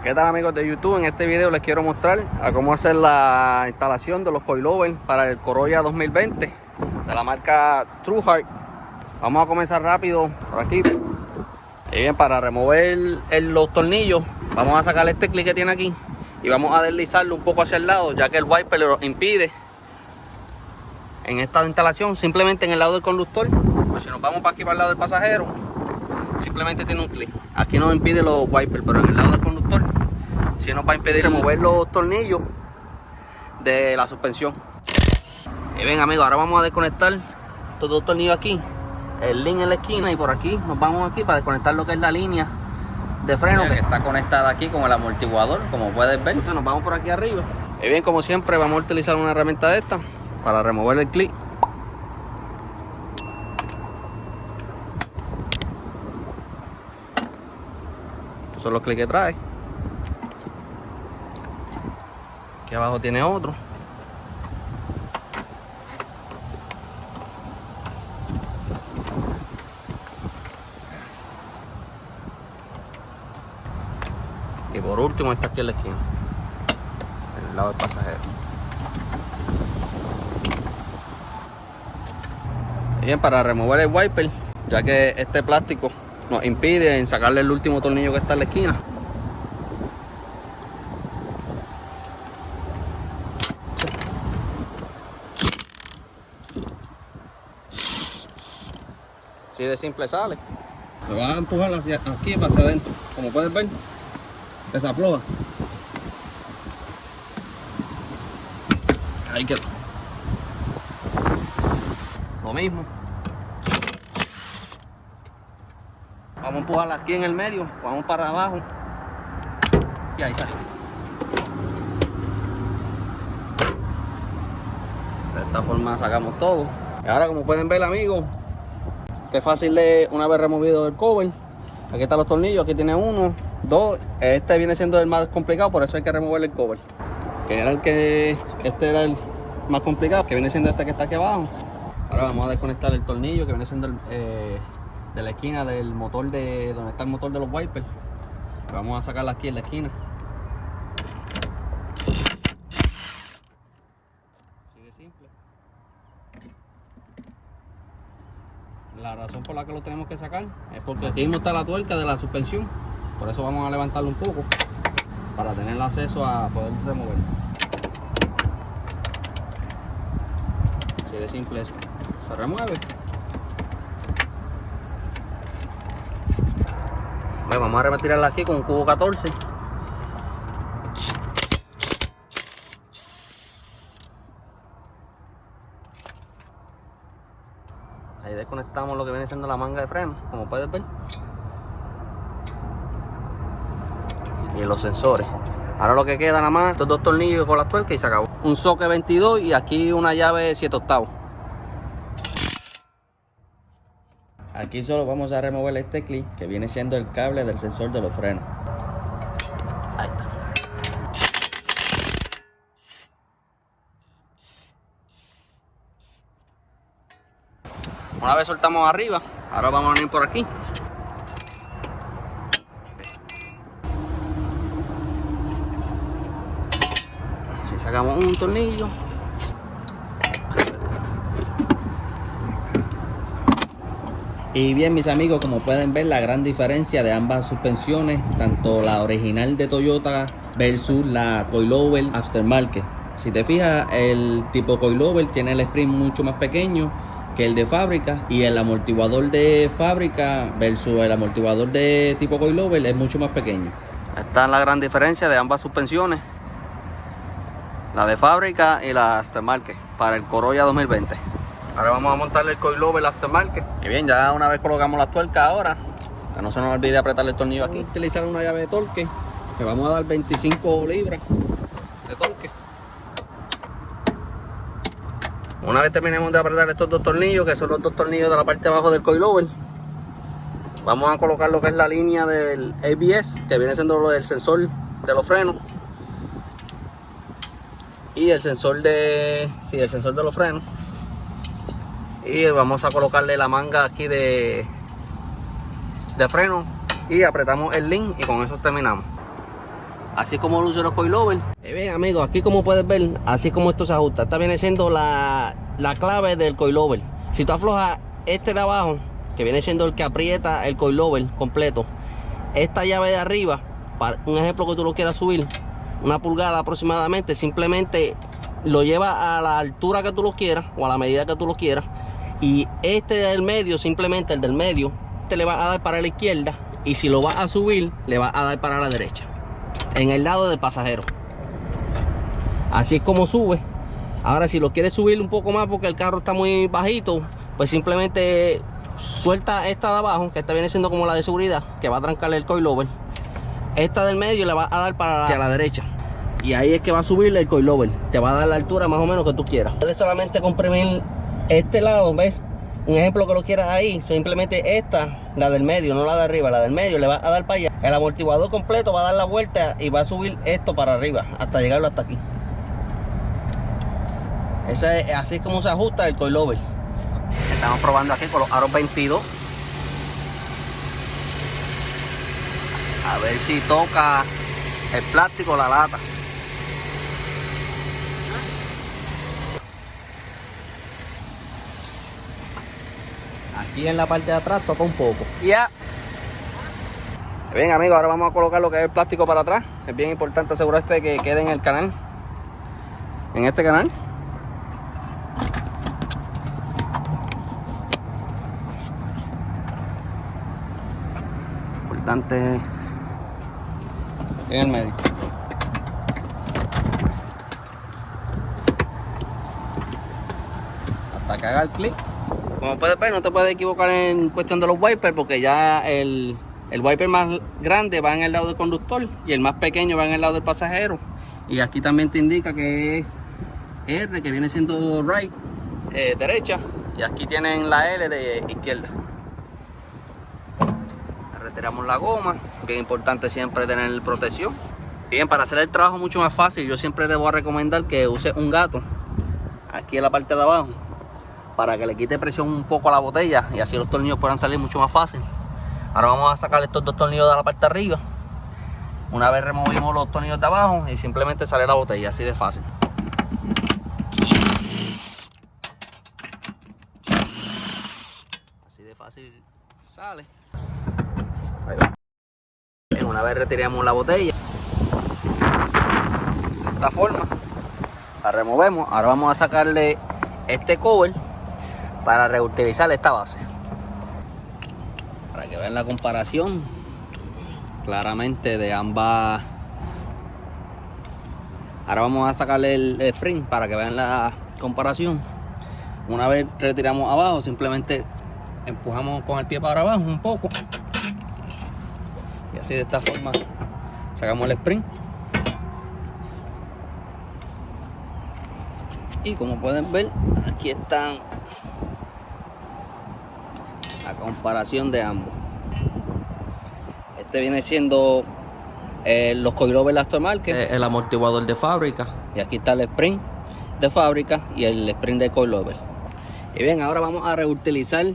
¿Qué tal, amigos de YouTube? En este video les quiero mostrar a cómo hacer la instalación de los coilovers para el Corolla 2020 de la marca Trueheart. Vamos a comenzar rápido por aquí. Y bien, para remover los tornillos, vamos a sacar este clic que tiene aquí y vamos a deslizarlo un poco hacia el lado, ya que el wiper lo impide en esta instalación, simplemente en el lado del conductor. Pues si nos vamos para aquí, para el lado del pasajero, simplemente tiene un clic. Aquí no impide los wipers, pero en el lado del conductor sí nos va a impedir remover los tornillos de la suspensión. Y bien, amigos, ahora vamos a desconectar estos dos tornillos aquí, el link en la esquina, y por aquí nos vamos aquí para desconectar lo que es la línea de freno que está conectada aquí con el amortiguador, como puedes ver. Entonces nos vamos por aquí arriba. Y bien, como siempre, vamos a utilizar una herramienta de esta para remover el clic. Estos son los clics que trae. Aquí abajo tiene otro. Y por último está aquí en la esquina, en el lado del pasajero. Bien, para remover el wiper, ya que este plástico nos impide en sacarle el último tornillo que está en la esquina. Así de simple sale. Lo vas a empujar hacia aquí, hacia adentro. Como puedes ver, desafloja. Ahí quedó. Lo mismo. Vamos a empujarla aquí en el medio, vamos para abajo y ahí sale. De esta forma sacamos todo. Y ahora, como pueden ver, amigos, qué fácil es una vez removido el cover. Aquí están los tornillos, aquí tiene uno, dos. Este viene siendo el más complicado, por eso hay que remover el cover. Que era este era el más complicado, que viene siendo este que está aquí abajo. Ahora vamos a desconectar el tornillo que viene siendo de la esquina del motor, de donde está el motor de los wipers. Vamos a sacarla aquí en la esquina. Así de simple. La razón por la que lo tenemos que sacar es porque aquí mismo está la tuerca de la suspensión. Por eso vamos a levantarlo un poco para tener acceso a poder removerlo. Así de simple eso. Se remueve. Bueno, vamos a retirarla aquí con un cubo 14. Ahí desconectamos lo que viene siendo la manga de freno, como puedes ver. Y los sensores. Ahora lo que queda nada más, estos dos tornillos con las tuercas y se acabó. Un socket 22 y aquí una llave 7/8. Aquí solo vamos a remover este clip que viene siendo el cable del sensor de los frenos. Ahí está. Una vez soltamos arriba, ahora vamos a venir por aquí. Ahí sacamos un tornillo. Y bien, mis amigos, como pueden ver, la gran diferencia de ambas suspensiones, tanto la original de Toyota versus la coilover aftermarket. Si te fijas, el tipo coilover tiene el spring mucho más pequeño que el de fábrica, y el amortiguador de fábrica versus el amortiguador de tipo coilover es mucho más pequeño. Esta es la gran diferencia de ambas suspensiones, la de fábrica y la aftermarket para el Corolla 2020. Ahora vamos a montarle el coilover aftermarket. Y bien, ya una vez colocamos las tuercas, ahora que no se nos olvide apretar el tornillo aquí. Vamos a utilizar una llave de torque, que vamos a dar 25 libras de torque. Una vez terminemos de apretar estos dos tornillos, que son los dos tornillos de la parte de abajo del coilover, vamos a colocar lo que es la línea del ABS, que viene siendo lo del sensor de los frenos, y el sensor de los frenos. Y vamos a colocarle la manga aquí de freno y apretamos el link y con eso terminamos. Así es como lo usan los coilovers. Bien amigos, aquí como puedes ver, así es como esto se ajusta. Esta viene siendo la clave del coilover. Si tú aflojas este de abajo, que viene siendo el que aprieta el coilover completo, esta llave de arriba, para un ejemplo que tú lo quieras subir, 1 pulgada aproximadamente, simplemente lo lleva a la altura que tú lo quieras o a la medida que tú lo quieras. Y este del medio, simplemente el del medio, te le va a dar para la izquierda. Y si lo vas a subir, le vas a dar para la derecha, en el lado del pasajero. Así es como sube. Ahora si lo quieres subir un poco más porque el carro está muy bajito, pues simplemente suelta esta de abajo, que esta viene siendo como la de seguridad, que va a trancarle el coilover. Esta del medio le va a dar para la derecha. Y ahí es que va a subirle el coilover. Te va a dar la altura más o menos que tú quieras. Puedes solamente comprimir este lado, ¿ves? Un ejemplo que lo quieras ahí, simplemente esta, la del medio, no la de arriba, la del medio le va a dar para allá. El amortiguador completo va a dar la vuelta y va a subir esto para arriba hasta llegarlo hasta aquí. Así es como se ajusta el coilover. Estamos probando aquí con los aros 22. A ver si toca el plástico o la lata. Aquí en la parte de atrás toca un poco. Ya. Bien amigos, ahora vamos a colocar lo que es el plástico para atrás. Es bien importante asegurarse de que quede en el canal. En este canal. Importante en el medio. Hasta que haga el clic. Como puedes ver, no te puedes equivocar en cuestión de los wipers, porque ya el wiper más grande va en el lado del conductor y el más pequeño va en el lado del pasajero. Y aquí también te indica que es R, que viene siendo right, derecha, y aquí tienen la L de izquierda. Retiramos la goma. Bien importante siempre tener protección. Bien, para hacer el trabajo mucho más fácil, yo siempre te voy a recomendar que uses un gato aquí en la parte de abajo, para que le quite presión un poco a la botella y así los tornillos puedan salir mucho más fácil. Ahora vamos a sacar estos 2 tornillos de la parte de arriba. Una vez removimos los tornillos de abajo y simplemente sale la botella, así de fácil. Así de fácil sale. Ahí va. Bien, una vez retiramos la botella de esta forma, la removemos. Ahora vamos a sacarle este cover para reutilizar esta base, para que vean la comparación claramente de ambas. Ahora vamos a sacarle el spring para que vean la comparación. Una vez retiramos abajo, simplemente empujamos con el pie para abajo un poco y así de esta forma sacamos el spring. Y como pueden ver, aquí están la comparación de ambos. Este viene siendo los coilovers aftermarket, el amortiguador de fábrica, y aquí está el spring de fábrica y el spring de coilover. Y bien, ahora vamos a reutilizar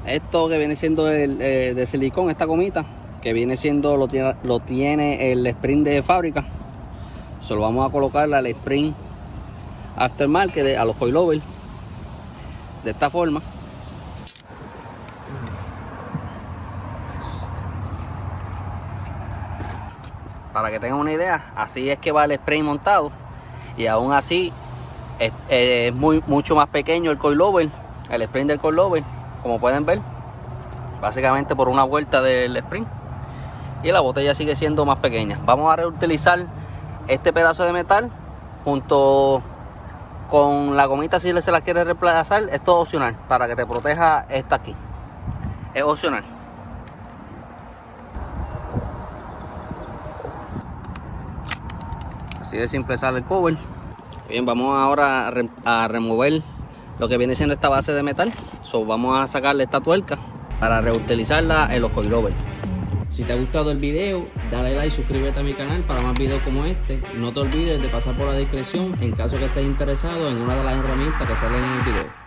esto que viene siendo el de silicón, esta gomita que viene siendo lo tiene el spring de fábrica. Solo vamos a colocarle al spring aftermarket a los coilovers de esta forma. Para que tengan una idea, así es que va el spring montado, y aún así es mucho más pequeño el coilover, el spring del coilover, como pueden ver, básicamente por una vuelta del spring, y la botella sigue siendo más pequeña. Vamos a reutilizar este pedazo de metal junto con la gomita. Si se la quiere reemplazar, esto es opcional, para que te proteja esta aquí, es opcional. Así de simple sale el cover. Bien, vamos ahora a remover lo que viene siendo esta base de metal. Vamos a sacarle esta tuerca para reutilizarla en los coilovers. Si te ha gustado el video, dale like y suscríbete a mi canal para más videos como este. No te olvides de pasar por la descripción en caso que estés interesado en una de las herramientas que salen en el video.